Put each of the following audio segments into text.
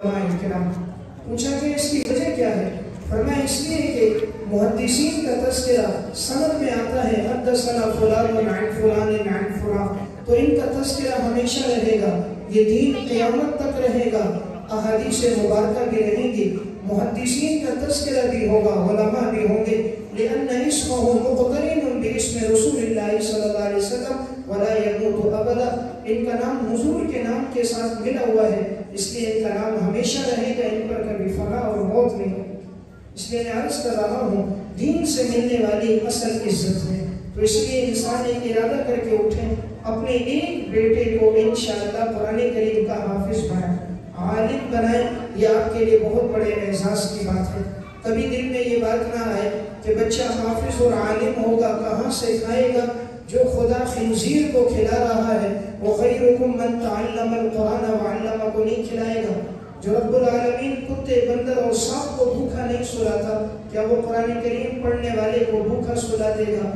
پوچھا کہ اس کی وجہ کیا ہے؟ فرمایا اس لیے کہ محدثین کا تذکرہ سند میں آتا ہے حدثنا فلان عن فلان عن فلان، تو ان کا تذکرہ ہمیشہ رہے گا، یہ دین قیامت تک رہے گا، احادیث مبارکہ بھی رہیں گی، محدثین کا تذکرہ بھی ہوگا، علماء بھی ہوں گے، لأن اسمه مقترن باسم رسول اللہ صلی اللہ علیہ وسلم ولا يموت ابدا، ان کا نام حضور کے نام کے ساتھ ملا ہوا ہے، اس لیے ان کا نام ہمیشہ رہے گا، ان پر کبھی فنا اور موت نہیں ہوگی۔ اس لیے میں عرض کر رہا ہوں دین سے ملنے والی اصل عزت ہے، تو اس لیے انسان ایک ارادہ کر کے اٹھیں، اپنے ایک بیٹے کو انشاءاللہ قرآن کریم کا حافظ بنائیں، عالم بنائیں، یہ آپ کے لیے بہت بڑے اعزاز کی بات ہے۔ کبھی دل میں یہ بات نہ آئے کہ بچہ حافظ اور عالم ہوگا، کہاں سے کھائے گا؟ جو خدا خنزیر کو کھلا رہا ہے وہ خیرکم من تعلم القرآن وعلمہ کو نہیں کھلائے گا؟ جو رب العالمین کتے، بندر اور سانپ کو بھوکا نہیں سلاتا، کیا وہ قرآن کریم پڑھنے والے کو بھوکا سلا دے گا؟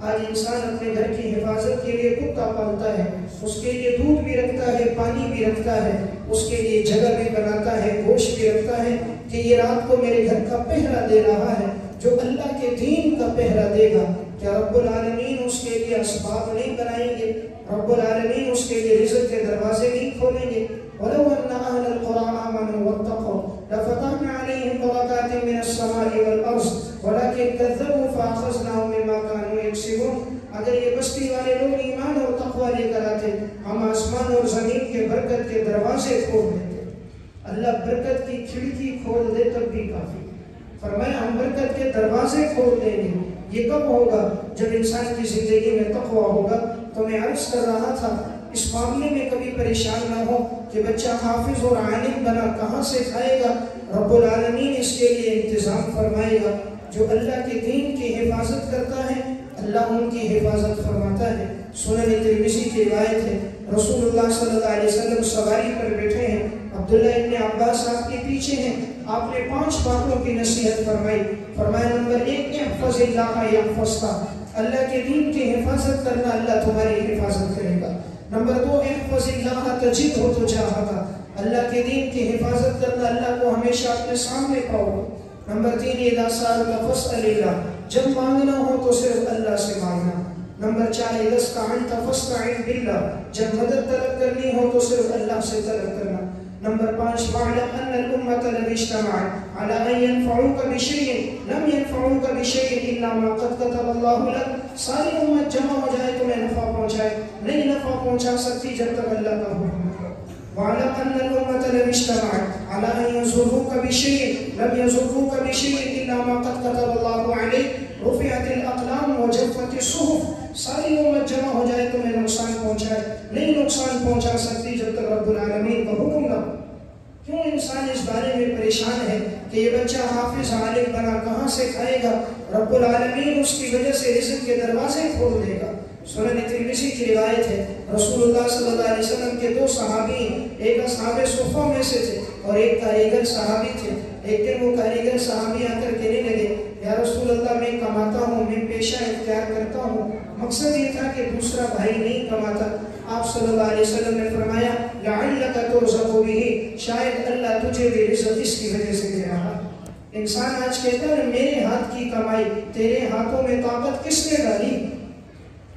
آج انسان اپنے گھر کی حفاظت کے لیے کتا پالتا ہے، اس کے لیے دودھ بھی رکھتا ہے، پانی بھی رکھتا ہے، اس کے لیے جگہ بھی بناتا ہے، گوشت بھی رکھتا ہے کہ یہ رات کو میرے گھر کا پہرا دے رہا ہے۔ جو اللہ کے دین کا پہرا دے گا، کیا رب العالمین اس کے لیے اسباب نہیں بنائیں گے؟ رب العالمین اس کے لیے رزق کے دروازے نہیں کھولیں گے؟ وَلَوْ أَنَّ أَهْلَ الْقُرَىٰ آمَنُوا وَاتَّقَوْا لَفَتَحْنَا عَلَيْهِمْ بَرَكَاتٍ مِّنَ السَّمَاءِ وَالْأَرْضِ وَلَٰكِن كَذَّبُوا فَأَخَذْنَاهُم بِمَا كَانُوا يَكْسِبُونَ۔ اگر یہ بستی والے لوگ ایمان اور تقوی لے کر آتے، ہم آسمان اور زمین کے برکت کے دروازے کھول دیتے۔ اللہ برکت کی کھڑکی کھول دے تب بھی کافی، فرمایا ہم برکت کے دروازے کھول دیں گے۔ یہ کب ہوگا؟ جب انسان کی زندگی میں تقوی ہوگا۔ تو میں عرض کر رہا تھا اس معاملے میں کبھی پریشان نہ ہو کہ بچہ حافظ اور عالم بنا، کہاں سے کھائے گا؟ رب العالمین اس کے لیے انتظام فرمائے گا۔ جو اللہ کے دین کی حفاظت کرتا ہے اللہ ان کی حفاظت فرماتا ہے۔ سنن ترمذی کی روایت ہے، رسول اللہ صلی اللہ علیہ وسلم سواری پر بیٹھے ہیں، عبداللہ ابن عباس آپ کے پیچھے ہیں، آپ نے 5 باتوں کی نصیحت فرمائی۔ فرمایا نمبر 1 احفظ اللہ یحفظک، اللہ کے دین کی حفاظت کرنا، اللہ تمہاری حفاظت کرے گا۔ نمبر 2 احفظ اللہ تجدہ تجاہک، اللہ کے دین کی حفاظت کرنا، اللہ کو ہمیشہ اپنے سامنے پاؤ گے۔ نمبر 3 اذا سألت فاسأل اللہ، جب مانگنا ہو تو صرف اللہ سے مانگنا۔ نمبر 4 اذا استعنت فاستعن باللہ، جب مدد طلب کرنی ہو تو صرف اللہ سے طلب کرنا۔ نمبر 5 واعلم ان الامة لو اجتمعت على ان ينفعوك بشيء لم ينفعوك بشيء الا ما قد كتب الله لك، ساری امت جمع ہو جائے تمہیں نفع پہنچائے، نہیں نفع پہنچا سکتی جب تک اللہ کا حکم ہے۔ واعلم ان الامة لو اجتمعت على ان يضروك بشيء لم يضروك بشيء الا ما قد كتب الله عليك، رفعت الاقلام وجفت الصحف، ساری امت جمع ہو جائے تمہیں نقصان پہنچائے، نہیں نقصان پہنچا سکتی جب تک رب العالمین کا حکم نہ ہو۔ کیوں انسان اس بارے میں پریشان ہے کہ یہ بچہ حافظ عالم بنا، کہاں سے کھائے گا؟ رب العالمین اس کی وجہ سے رزق کے دروازے کھول دے گا۔ سنن ترمذی کی روایت ہے، رسول اللہ صلی اللہ علیہ وسلم کے 2 صحابی، ایک اصحاب صفہ میں سے تھے اور ایک کاریگر صحابی تھے۔ ایک دن وہ کاریگر صحابی آ کر کہنے لگے، یا رسول اللہ میں کماتا ہوں، میں پیشہ اختیار کرتا ہوں، مقصد یہ تھا کہ دوسرا بھائی نہیں کماتا۔ آپ صلی اللہ علیہ وسلم نے فرمایا لعلک ترزق بہ، شاید اللہ تجھے بھی رزق اس کی وجہ سے دے رہا۔ انسان آج کہتا ہے میرے ہاتھ کی کمائی، تیرے ہاتھوں میں طاقت کس نے ڈالی؟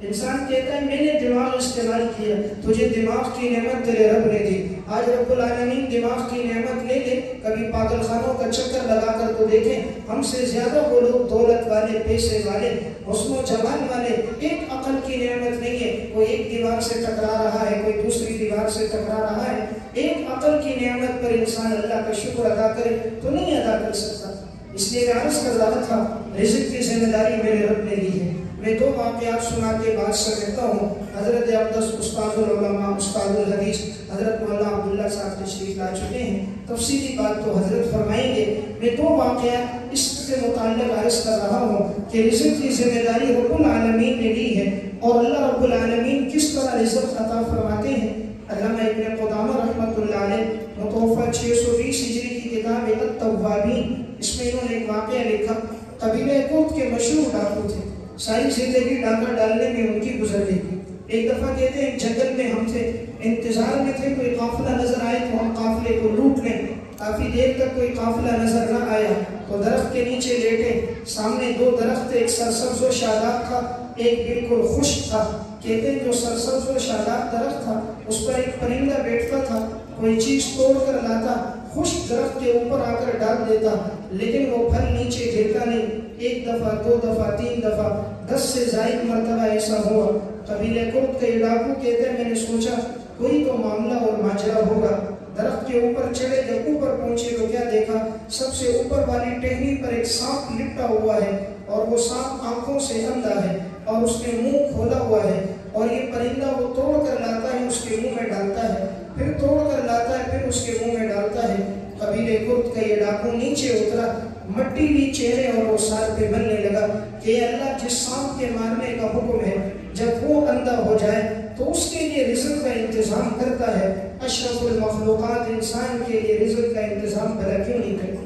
انسان کہتا ہے میں نے دماغ استعمال کیا، تجھے دماغ کی نعمت تیرے رب نے دی۔ آج رب العالمین دماغ کی نعمت لے لے، کبھی پاگل خانوں کا چکر لگا کر تو دیکھیں، ہم سے زیادہ وہ لوگ دولت والے، پیسے والے، حسن و جمال والے، ایک عقل کی نعمت نہیں ہے، کوئی ایک دیوار سے ٹکرا رہا ہے، کوئی دوسری دیوار سے ٹکرا رہا ہے۔ ایک عقل کی نعمت پر انسان اللہ کا شکر ادا کرے تو نہیں ادا کر سکتا۔ اس لیے میں عرض کر رہا تھا رزق کی ذمہ داری میرے رب نے لی ہے۔ میں 2 واقعات سنا کے بعد سمجھتا ہوں۔ حضرت اقدس استاد العلماء، استاد الحدیث حضرت مولانا عبداللہ صاحب تشریف لا چکے ہیں، تفصیلی بات تو حضرت فرمائیں گے۔ میں 2 واقعات اس سے متعلق عرض کر رہا ہوں کہ رزق کی ذمہ داری رب العالمین نے لی ہے اور اللہ رب العالمین کس طرح رزق عطا فرماتے ہیں۔ علامہ ابن قدامہ رحمۃ اللہ علیہ متوفہ 620 ہجری کی کتاب التوابین، اس میں انہوں نے ایک واقعہ لکھا۔ قبیلہ کوت کے مشہور ڈاکو تھے، ساری زندگی ڈاکہ ڈالنے میں ان کی گزر گئی۔ ایک دفعہ کہتے ہیں ایک جنگل میں ہم تھے، انتظار میں تھے کوئی قافلہ نظر آئے تو ہم قافلے کو لوٹ لیں۔ کافی دیر تک کوئی قافلہ نظر نہ آیا تو درخت کے نیچے لیٹے، سامنے دو درخت تھے، ایک سرسبز و شاداب تھا، ایک بالکل خشک تھا۔ کہتے ہیں جو سرسبز و شاداب درخت تھا اس پر ایک پرندہ بیٹھتا تھا، کوئی چیز توڑ کر لاتا، خشک درخت کے اوپر آ کر ڈال دیتا، لیکن وہ پھل نیچے گرتا نہیں۔ ایک دفعہ، دو دفعہ، تین دفعہ، 10 سے زائد مرتبہ ایسا ہوا۔ قبیلہ کرد کے ڈاکو کہتے ہیں میں نے سوچا کوئی تو معاملہ اور ماجرا ہوگا۔ درخت کے اوپر چڑھے، جب اوپر پہنچے تو کیا دیکھا، سب سے اوپر والی ٹہنی پر ایک سانپ لپٹا ہوا ہے، اور وہ سانپ آنکھوں سے اندھا ہے اور اس نے منہ کھولا ہوا ہے، اور یہ پرندہ وہ توڑ کر لاتا ہے، اس کے منہ میں ڈالتا ہے، پھر توڑ کر لاتا ہے، پھر اس کے منہ میں ڈالتا ہے۔ قبیلہ کرد کا یہ ڈاکو نیچے اترا، مٹی لی چہرے اور وہ سار پہ بننے لگا کہ اللہ جس سانپ کے مارنے کا حکم ہے جب وہ اندھا ہو جائے تو اس کے لیے رزق کا انتظام کرتا ہے، اشرف المخلوقات انسان کے لیے رزق کا انتظام بھلا کیوں نہیں کرتا؟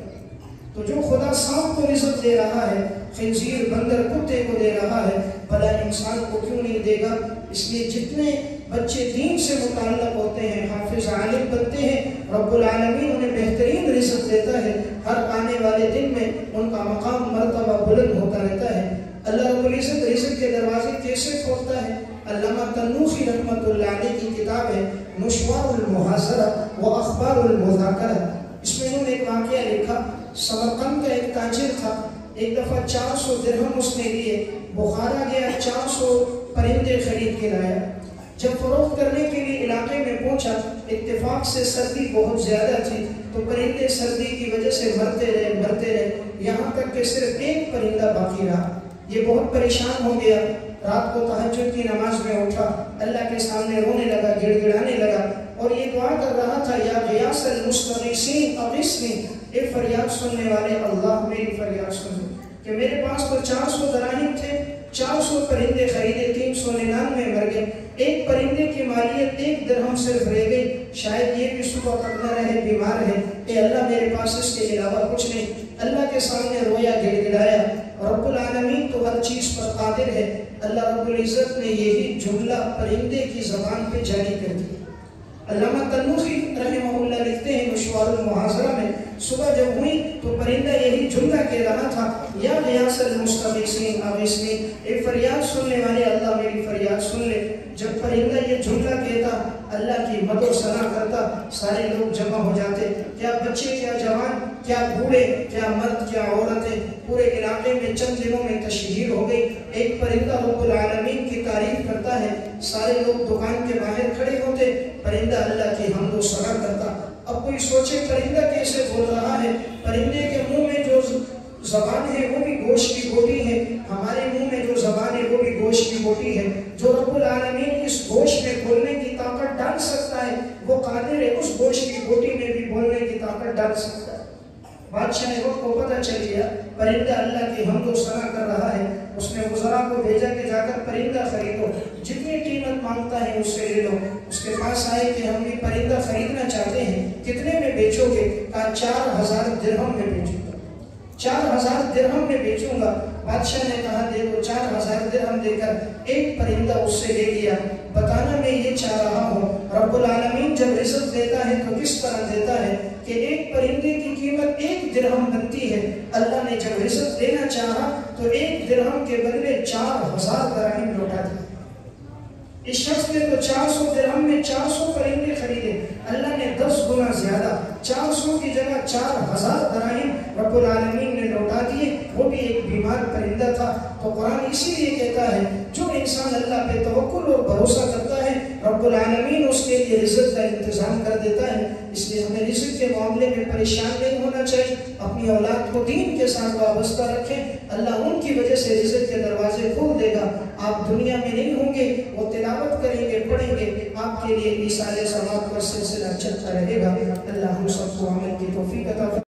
تو جو خدا سانپ کو رزق دے رہا ہے، خنزیر بندر کتے کو دے رہا ہے، بھلا انسان کو کیوں نہیں دے گا؟ اس لیے جتنے بچے دین سے متعلق ہوتے ہیں، حافظ عالم بنتے ہیں، رب العالمین انہیں بہترین رزق دیتا ہے، ہر آنے والے دن میں ان کا مقام مرتبہ بلند ہوتا رہتا ہے۔ اللہ رب العزت رزق کے دروازے کیسے کھولتا ہے؟ علامہ تنوخی رحمۃ اللہ علیہ کی کتاب ہے نشوار المحاصرہ و اخبار المذاکرہ، اس میں انہوں نے ایک واقعہ لکھا۔ سمرقند کا ایک تاجر تھا، ایک دفعہ 400 درہم اس نے لیے، بخارا گیا، 400 پرندے خرید کے لایا۔ جب فروخت کرنے کے لیے علاقے میں پہنچا، اتفاق سے سردی بہت زیادہ تھی تو پرندے سردی کی وجہ سے مرتے رہے، یہاں تک کہ صرف ایک پرندہ باقی رہا۔ یہ بہت پریشان ہو گیا، رات کو تہجد کی نماز میں اٹھا، اللہ کے سامنے رونے لگا، گڑ گڑانے لگا اور یہ دعا کر رہا تھا، یا غیاث المستغیثین اغثنی، اے فریاد سننے والے اللہ میری فریاد سن، کہ میرے پاس تو 400 دراہم تھے، 400 پرندے خریدے، 399 مر گئے، ایک پرندے کی مالیت 1 درہم صرف رہ گئی، شاید یہ بھی صبح تک نہ رہے، بیمار ہے، اے اللہ میرے پاس اس کے علاوہ کچھ نہیں۔ اللہ کے سامنے رویا، گڑ گڑایا۔ رب العالمین تو ہر چیز پر قادر ہے۔ اللہ رب العزت نے یہی جملہ پرندے کی زبان پہ جاری کر دیا۔ علامہ تنوخی رحمہ اللہ لکھتے ہیں مشوار المحاصرہ میں، صبح جب ہوئی تو پرندہ یہی جملہ کہہ رہا تھا، یا غیاث المستغیثین اغثنی، اے فریاد سننے والے اللہ میری فریاد سن لے۔ جب پرندہ یہ جملہ کہتا، اللہ کی مدح و ثنا کرتا، سارے لوگ جمع ہو جاتے، کیا بچے، کیا جوان، کیا بوڑھے، کیا مرد، کیا عورتیں، پورے علاقے میں چند دنوں میں تشہیر ہو گئی۔ ایک پرندہ رب العالمین کی تعریف کرتا ہے، سارے لوگ دکان کے باہر کھڑے ہوتے، پرندہ اللہ کی حمد و ثنا کرتا۔ اب کوئی سوچے پرندہ کیسے بول رہا ہے؟ پرندے کے منہ میں جو زبان ہے وہ بھی گوشت کی بوٹی ہے، ہمارے منہ میں جو زبان ہے وہ بھی گوشت کی بوٹی ہے۔ جو رب العالمین اس گوشت میں بولنے کی طاقت ڈال سکتا ہے وہ قادر ہے اس گوشت کی بوٹی میں بھی بولنے کی طاقت ڈال سکتا ہے۔ بادشاہ کو پتہ چل گیا پرندہ اللہ کی حمد و ثنا کر رہا ہے، اس نے وزراء کو بھیجا کہ جا کر پرندہ خریدو، جتنی قیمت مانگتا ہے اس سے لے لو۔ اس کے پاس آئے کہ ہم بھی پرندہ خریدنا چاہتے ہیں، کتنے میں بیچو گے؟ کہا 4000 درہم میں بیچوں گا، 4000 درہم میں بیچوں گا۔ بادشاہ نے کہا دے دو، 4000 درہم دے کر ایک پرندہ اس سے لے لیا۔ بتانا میں یہ چاہ رہا ہوں، رب العالمین جب رزق دیتا ہے تو کس طرح دیتا ہے کہ ایک پرندے کی قیمت 1 درہم بنتی ہے۔ اللہ نے جب رزق دینا چاہا تو 1 درہم کے بدلے 4000 دراہم لوٹا دیا۔ اس شخص نے تو 400 درہم میں 400 پرندے خریدے، اللہ نے 10 گنا زیادہ 400 کی جگہ 4000 دراہم رب العالمین نے لوٹا دیے، وہ بھی ایک بیمار پرندہ تھا۔ تو قرآن اسی لیے کہتا ہے جو انسان اللہ پہ توکل اور بھروسہ کرتا ہے رب العالمین اس کے لیے رزق کا انتظام کر دیتا ہے۔ اس لیے ہمیں رزق کے معاملے میں پریشان نہیں ہونا چاہیے، اپنی اولاد کو دین کے ساتھ وابستہ رکھیں، اللہ ان کی وجہ سے رزق کے دروازے کھول دے گا۔ آپ دنیا میں نہیں ہوں گے، وہ تلاوت کریں گے، پڑھیں گے، آپ کے لیے ایصال ثواب کا سلسلہ چلتا رہے گا۔ اللہ ہم سب کو عمل کی توفیق عطا فرمائے۔